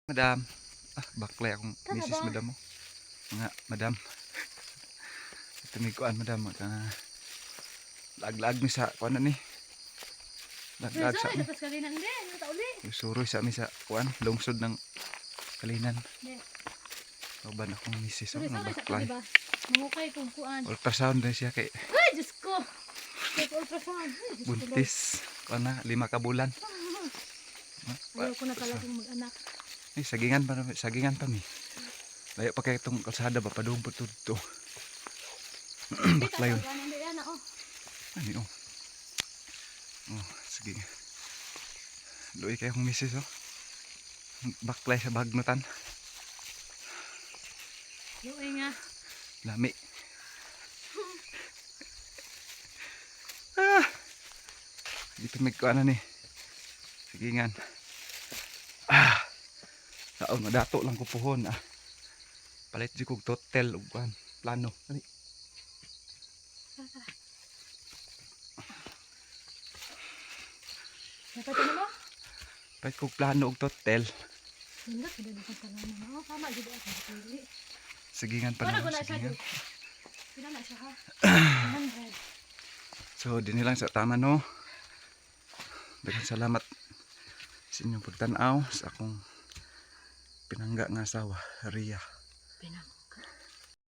Madam. Baklay akong Tama misis ba? madam mo. Nga, madam. Tumikuan madam. Lag-lag mi sa kuan ni. Lag-lag sa Sorry, mi. tapos kalinan din. Ang tauli. Suroy sa mi sa kuan. Lungsod ng Kalinan. Hindi. Kauban akong misis. Sorry, Nga sorry. Sa baklay. diba? Mangukay kung kuan. Ultrasound din siya kay Ay, Diyos ko! Take ultrasound. Ay, Diyos ko, Lord. buntis. Kuan na, 5 ka bulan. Ayaw ko na pala kung mag-anak. Sagingan pa mi. Layo pa kay itong kalsada ba padung po to. Baklay yun. Hindi yan, oh. Ano yun? Oh, sige. Luwi kayo kong misis oh. Baklay sa bagnutan. Luwi nga. Lami. Dito may kuana ni. Sigingan. Taon madato lang ko puhon Palit di kog totel ug kuan plano. Ani. Napatay na mo? Palit kog plano ug totel. Hindi, hindi na pala na. Oh, tama, hindi ako napili. Sigingan pa Para ko naman. na siya, Sigingan. Pila na siya, ha? 100. So, din lang sa tama no. Daghang salamat sa inyong pagtanaw sa akong pinangga nga asawa, Ria. Pinang.